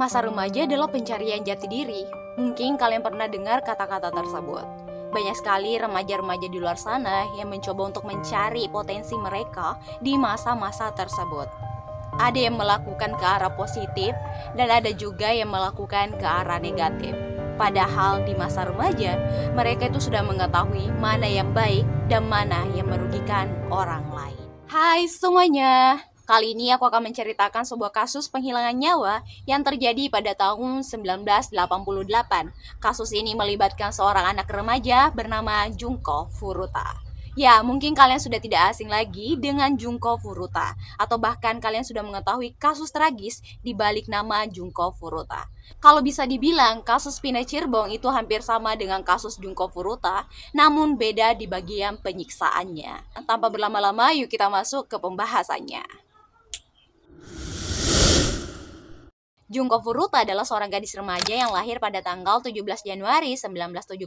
Masa remaja adalah pencarian jati diri. Mungkin kalian pernah dengar kata-kata tersebut. Banyak sekali remaja-remaja di luar sana yang mencoba untuk mencari potensi mereka di masa-masa tersebut. Ada yang melakukan ke arah positif dan ada juga yang melakukan ke arah negatif. Padahal di masa remaja, mereka itu sudah mengetahui mana yang baik dan mana yang merugikan orang lain. Hai semuanya, kali ini aku akan menceritakan sebuah kasus penghilangan nyawa yang terjadi pada tahun 1988. Kasus ini melibatkan seorang anak remaja bernama Junko Furuta. Ya, mungkin kalian sudah tidak asing lagi dengan Junko Furuta, atau bahkan kalian sudah mengetahui kasus tragis di balik nama Junko Furuta. Kalau bisa dibilang, kasus Pina Cirebon itu hampir sama dengan kasus Junko Furuta, namun beda di bagian penyiksaannya. Tanpa berlama-lama, yuk kita masuk ke pembahasannya. Junko Furuta adalah seorang gadis remaja yang lahir pada tanggal 17 Januari 1971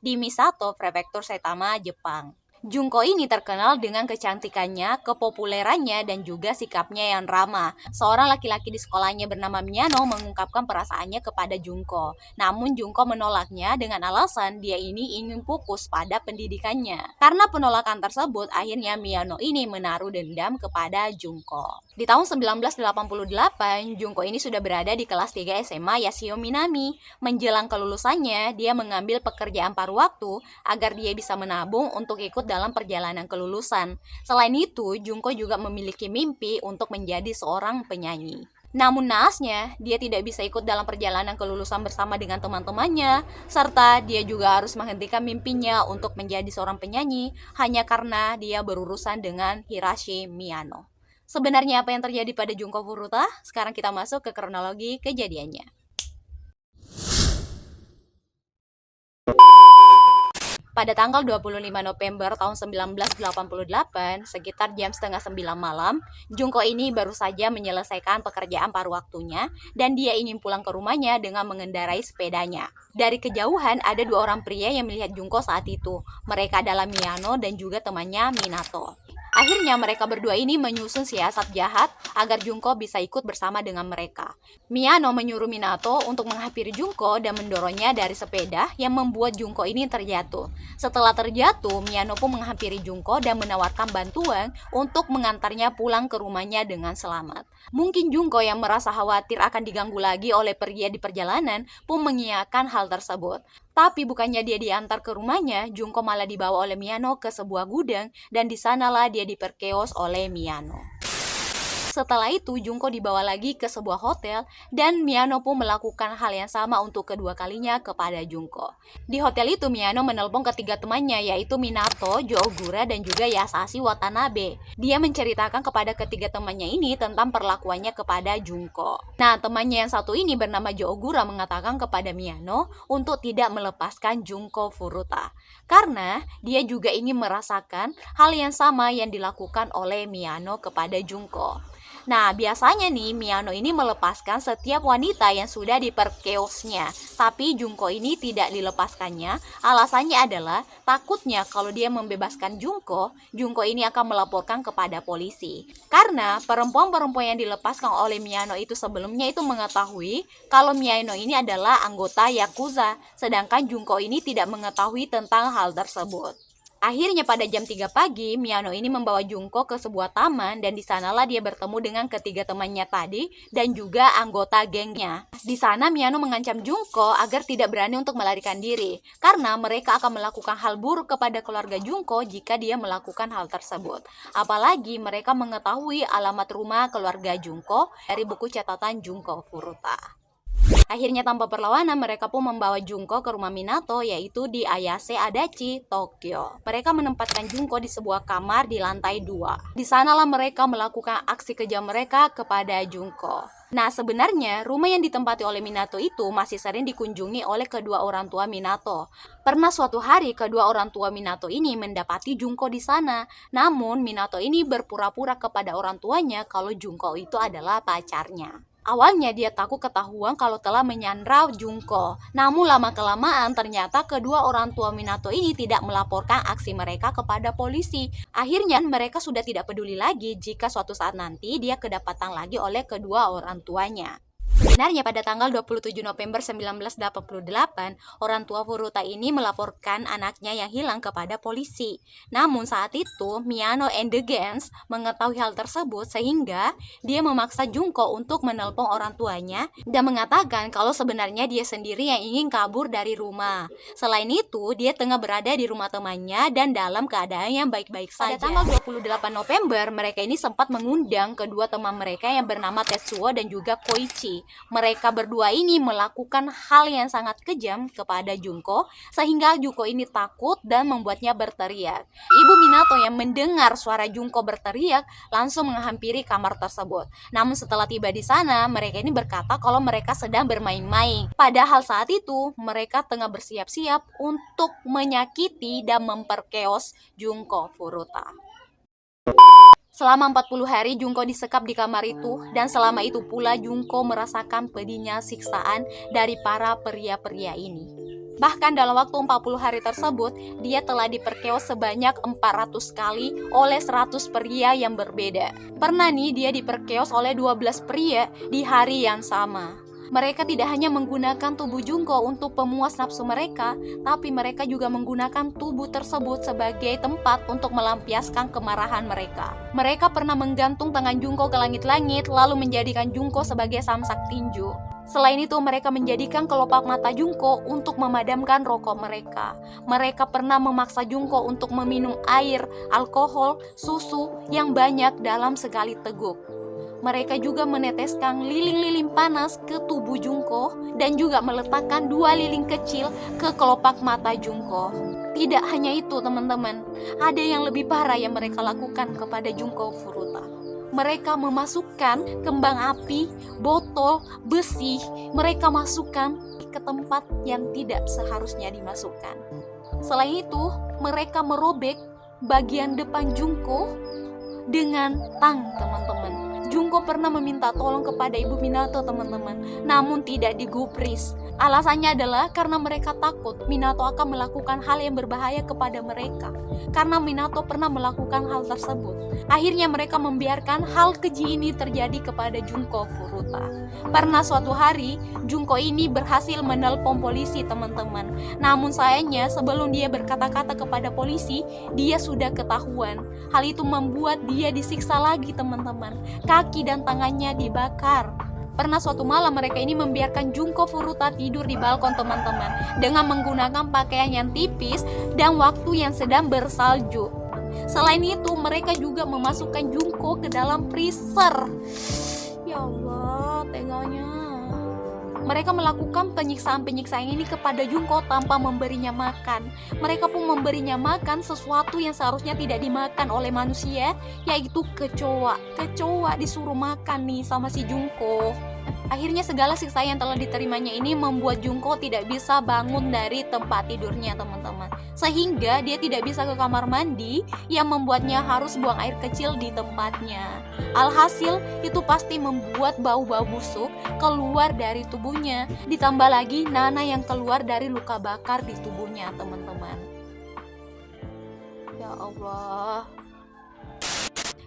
di Misato, Prefektur Saitama, Jepang. Junko ini terkenal dengan kecantikannya, kepopulerannya, dan juga sikapnya yang ramah. Seorang laki-laki di sekolahnya bernama Miyano mengungkapkan perasaannya kepada Junko. Namun Junko menolaknya dengan alasan dia ini ingin fokus pada pendidikannya. Karena penolakan tersebut, akhirnya Miyano ini menaruh dendam kepada Junko. Di tahun 1988, Junko ini sudah berada di kelas 3 SMA Yashio Minami. Menjelang kelulusannya, dia mengambil pekerjaan paruh waktu agar dia bisa menabung untuk ikut dalam perjalanan kelulusan. Selain itu, Junko juga memiliki mimpi untuk menjadi seorang penyanyi. Namun naasnya, dia tidak bisa ikut dalam perjalanan kelulusan bersama dengan teman-temannya, serta dia juga harus menghentikan mimpinya untuk menjadi seorang penyanyi hanya karena dia berurusan dengan Hiroshi Miyano. Sebenarnya apa yang terjadi pada Junko Furuta? Sekarang kita masuk ke kronologi kejadiannya. Pada tanggal 25 November tahun 1988, sekitar jam setengah 9 malam, Junko ini baru saja menyelesaikan pekerjaan paruh waktunya dan dia ingin pulang ke rumahnya dengan mengendarai sepedanya. Dari kejauhan ada dua orang pria yang melihat Junko saat itu. Mereka adalah Miyano dan juga temannya Minato. Akhirnya mereka berdua ini menyusun siasat jahat agar Junko bisa ikut bersama dengan mereka. Miyano menyuruh Minato untuk menghampiri Junko dan mendorongnya dari sepeda yang membuat Junko ini terjatuh. Setelah terjatuh, Miyano pun menghampiri Junko dan menawarkan bantuan untuk mengantarnya pulang ke rumahnya dengan selamat. Mungkin Junko yang merasa khawatir akan diganggu lagi oleh pria di perjalanan pun mengiyakan hal tersebut. Tapi bukannya dia diantar ke rumahnya, Junko malah dibawa oleh Miyano ke sebuah gudang dan di sanalah dia diperkeos oleh Miyano. Setelah itu, Junko dibawa lagi ke sebuah hotel dan Miyano pun melakukan hal yang sama untuk kedua kalinya kepada Junko. Di hotel itu, Miyano menelpon ketiga temannya yaitu Minato, Jo Ogura, dan juga Yasashi Watanabe. Dia menceritakan kepada ketiga temannya ini tentang perlakuannya kepada Junko. Nah, temannya yang satu ini bernama Jo Ogura mengatakan kepada Miyano untuk tidak melepaskan Junko Furuta. Karena dia juga ingin merasakan hal yang sama yang dilakukan oleh Miyano kepada Junko. Nah, biasanya nih Miyano ini melepaskan setiap wanita yang sudah diperkeosnya. Tapi Junko ini tidak dilepaskannya. Alasannya adalah takutnya kalau dia membebaskan Junko, Junko ini akan melaporkan kepada polisi. Karena perempuan-perempuan yang dilepaskan oleh Miyano itu sebelumnya itu mengetahui kalau Miyano ini adalah anggota Yakuza, sedangkan Junko ini tidak mengetahui tentang hal tersebut. Akhirnya pada jam 3 pagi, Miyano ini membawa Junko ke sebuah taman dan di sanalah dia bertemu dengan ketiga temannya tadi dan juga anggota gengnya. Di sana Miyano mengancam Junko agar tidak berani untuk melarikan diri karena mereka akan melakukan hal buruk kepada keluarga Junko jika dia melakukan hal tersebut. Apalagi mereka mengetahui alamat rumah keluarga Junko dari buku catatan Junko Furuta. Akhirnya tanpa perlawanan mereka pun membawa Junko ke rumah Minato yaitu di Ayase Adachi, Tokyo. Mereka menempatkan Junko di sebuah kamar di lantai 2. Di sanalah mereka melakukan aksi kejam mereka kepada Junko. Nah, sebenarnya rumah yang ditempati oleh Minato itu masih sering dikunjungi oleh kedua orang tua Minato. Pernah suatu hari kedua orang tua Minato ini mendapati Junko di sana. Namun Minato ini berpura-pura kepada orang tuanya kalau Junko itu adalah pacarnya. Awalnya dia takut ketahuan kalau telah menyandra Junko. Namun lama-kelamaan ternyata kedua orang tua Minato ini tidak melaporkan aksi mereka kepada polisi. Akhirnya mereka sudah tidak peduli lagi jika suatu saat nanti dia kedapatan lagi oleh kedua orang tuanya. Sebenarnya pada tanggal 27 November 1988, orang tua Furuta ini melaporkan anaknya yang hilang kepada polisi. Namun saat itu, Miyano and the Gens mengetahui hal tersebut sehingga dia memaksa Junko untuk menelpon orang tuanya dan mengatakan kalau sebenarnya dia sendiri yang ingin kabur dari rumah. Selain itu, dia tengah berada di rumah temannya dan dalam keadaan yang baik-baik saja. Pada tanggal 28 November, mereka ini sempat mengundang kedua teman mereka yang bernama Tetsuo dan juga Koichi. Mereka berdua ini melakukan hal yang sangat kejam kepada Junko sehingga Junko ini takut dan membuatnya berteriak. Ibu Minato yang mendengar suara Junko berteriak langsung menghampiri kamar tersebut. Namun setelah tiba di sana, mereka ini berkata kalau mereka sedang bermain-main. Padahal saat itu mereka tengah bersiap-siap untuk menyakiti dan memperkeos Junko Furuta. Selama 40 hari Junko disekap di kamar itu, dan selama itu pula Junko merasakan pedihnya siksaan dari para pria-pria ini. Bahkan dalam waktu 40 hari tersebut, dia telah diperkeos sebanyak 400 kali oleh 100 pria yang berbeda. Pernah nih dia diperkeos oleh 12 pria di hari yang sama. Mereka tidak hanya menggunakan tubuh Junko untuk pemuas nafsu mereka, tapi mereka juga menggunakan tubuh tersebut sebagai tempat untuk melampiaskan kemarahan mereka. Mereka pernah menggantung tangan Junko ke langit-langit, lalu menjadikan Junko sebagai samsak tinju. Selain itu, mereka menjadikan kelopak mata Junko untuk memadamkan rokok mereka. Mereka pernah memaksa Junko untuk meminum air, alkohol, susu yang banyak dalam sekali teguk. Mereka juga meneteskan lilin-lilin panas ke tubuh Junko dan juga meletakkan 2 lilin kecil ke kelopak mata Junko. Tidak hanya itu teman-teman, ada yang lebih parah yang mereka lakukan kepada Junko Furuta. Mereka memasukkan kembang api, botol, besi, mereka masukkan ke tempat yang tidak seharusnya dimasukkan. Selain itu, mereka merobek bagian depan Junko dengan tang, teman-teman. Junko pernah meminta tolong kepada Ibu Minato, teman-teman, namun tidak digubris. Alasannya adalah karena mereka takut Minato akan melakukan hal yang berbahaya kepada mereka. Karena Minato pernah melakukan hal tersebut, akhirnya mereka membiarkan hal keji ini terjadi kepada Junko Furuta. Pernah suatu hari, Junko ini berhasil menelpon polisi, teman-teman. Namun sayangnya sebelum dia berkata-kata kepada polisi, dia sudah ketahuan. Hal itu membuat dia disiksa lagi, teman-teman. Kaki dan tangannya dibakar. Pernah suatu malam mereka ini membiarkan Junko Furuta tidur di balkon, teman-teman, dengan menggunakan pakaian yang tipis dan waktu yang sedang bersalju. Selain itu, mereka juga memasukkan Junko ke dalam freezer. Ya Allah, teganya. Mereka melakukan penyiksaan-penyiksaan ini kepada Junko tanpa memberinya makan. Mereka pun memberinya makan sesuatu yang seharusnya tidak dimakan oleh manusia, yaitu kecoa. Kecoa disuruh makan nih sama si Junko. Akhirnya segala siksa yang telah diterimanya ini membuat Junko tidak bisa bangun dari tempat tidurnya, teman-teman. Sehingga dia tidak bisa ke kamar mandi yang membuatnya harus buang air kecil di tempatnya. Alhasil itu pasti membuat bau-bau busuk keluar dari tubuhnya. Ditambah lagi nanah yang keluar dari luka bakar di tubuhnya, teman-teman. Ya Allah.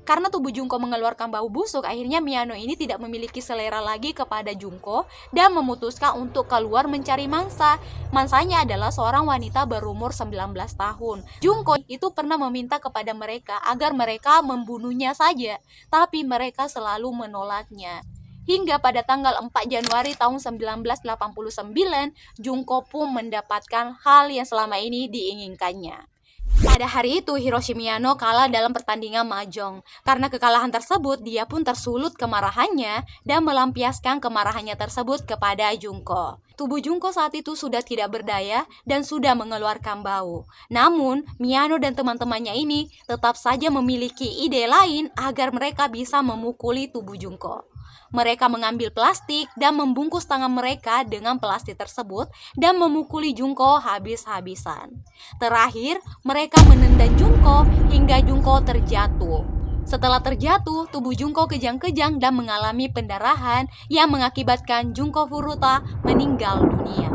Karena tubuh Junko mengeluarkan bau busuk, akhirnya Miyano ini tidak memiliki selera lagi kepada Junko dan memutuskan untuk keluar mencari mangsa. Mangsanya adalah seorang wanita berumur 19 tahun. Junko itu pernah meminta kepada mereka agar mereka membunuhnya saja, tapi mereka selalu menolaknya. Hingga pada tanggal 4 Januari tahun 1989, Junko pun mendapatkan hal yang selama ini diinginkannya. Pada hari itu, Hiroshi Miyano kalah dalam pertandingan mahjong. Karena kekalahan tersebut, dia pun tersulut kemarahannya dan melampiaskan kemarahannya tersebut kepada Junko. Tubuh Junko saat itu sudah tidak berdaya dan sudah mengeluarkan bau. Namun, Miyano dan teman-temannya ini tetap saja memiliki ide lain agar mereka bisa memukuli tubuh Junko. Mereka mengambil plastik dan membungkus tangan mereka dengan plastik tersebut dan memukuli Junko habis-habisan. Terakhir, mereka menendang Junko hingga Junko terjatuh. Setelah terjatuh, tubuh Junko kejang-kejang dan mengalami pendarahan yang mengakibatkan Junko Furuta meninggal dunia.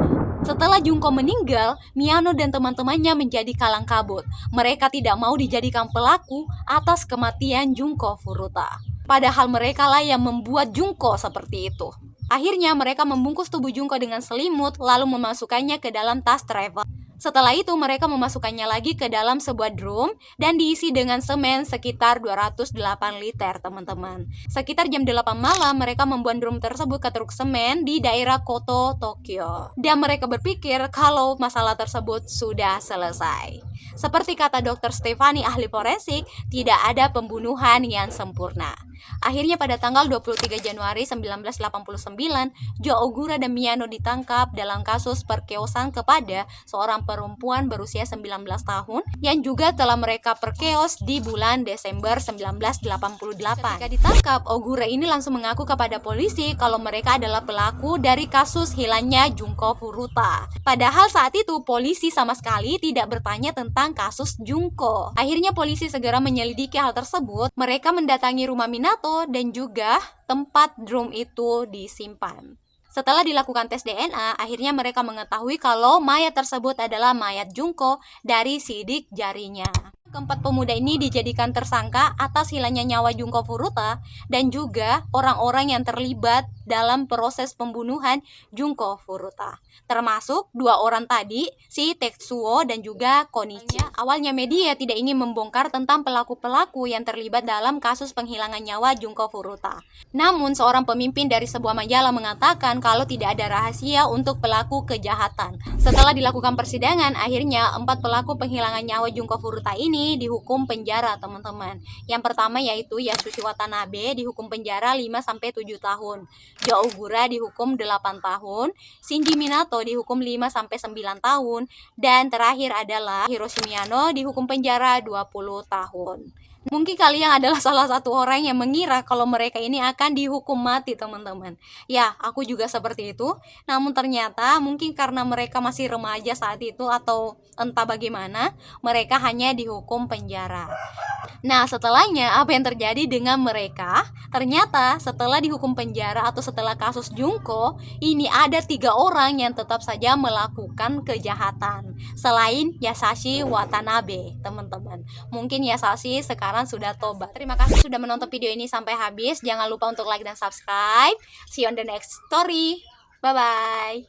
Setelah Junko meninggal, Miyano dan teman-temannya menjadi kalang kabut. Mereka tidak mau dijadikan pelaku atas kematian Junko Furuta. Padahal mereka lah yang membuat Junko seperti itu. Akhirnya mereka membungkus tubuh Junko dengan selimut lalu memasukkannya ke dalam tas travel. Setelah itu mereka memasukkannya lagi ke dalam sebuah drum dan diisi dengan semen sekitar 208 liter, teman-teman. Sekitar jam 8 malam mereka membuang drum tersebut ke truk semen di daerah Koto, Tokyo. Dan mereka berpikir kalau masalah tersebut sudah selesai. Seperti kata Dr. Stefani, ahli forensik, tidak ada pembunuhan yang sempurna. Akhirnya pada tanggal 23 Januari 1989, Jo Ogura dan Miyano ditangkap dalam kasus perkeosan kepada seorang perempuan berusia 19 tahun yang juga telah mereka perkeos di bulan Desember 1988. Ketika ditangkap, Ogura ini langsung mengaku kepada polisi kalau mereka adalah pelaku dari kasus hilangnya Junko Furuta. Padahal saat itu polisi sama sekali tidak bertanya tentang kasus Junko. Akhirnya polisi segera menyelidiki hal tersebut. Mereka mendatangi rumah Minato dan juga tempat drum itu disimpan. Setelah dilakukan tes DNA, akhirnya mereka mengetahui kalau mayat tersebut adalah mayat Junko dari sidik jarinya. Keempat pemuda ini dijadikan tersangka atas hilangnya nyawa Junko Furuta dan juga orang-orang yang terlibat dalam proses pembunuhan Junko Furuta. Termasuk dua orang tadi, si Tetsuo dan juga Konichi. Awalnya media tidak ingin membongkar tentang pelaku-pelaku yang terlibat dalam kasus penghilangan nyawa Junko Furuta. Namun seorang pemimpin dari sebuah majalah mengatakan kalau tidak ada rahasia untuk pelaku kejahatan. Setelah dilakukan persidangan, akhirnya 4 pelaku penghilangan nyawa Junko Furuta ini dihukum penjara, teman-teman. Yang pertama yaitu Yasushi Watanabe dihukum penjara 5-7 tahun. Jo Ogura dihukum 8 tahun, Shinji Minato dihukum 5-9 tahun, dan terakhir adalah Hiroshi Miyano dihukum penjara 20 tahun. Mungkin kalian adalah salah satu orang yang mengira kalau mereka ini akan dihukum mati, teman-teman. Ya, aku juga seperti itu. Namun ternyata mungkin karena mereka masih remaja saat itu atau entah bagaimana, mereka hanya dihukum penjara. Nah, setelahnya apa yang terjadi dengan mereka? Ternyata setelah dihukum penjara atau setelah kasus Junko, ini ada 3 orang yang tetap saja melakukan kejahatan selain Yasushi Watanabe, teman-teman. Mungkin Yasushi sekarang sudah tobat. Terima kasih sudah menonton video ini sampai habis. Jangan lupa untuk like dan subscribe. See you on the next story. Bye bye.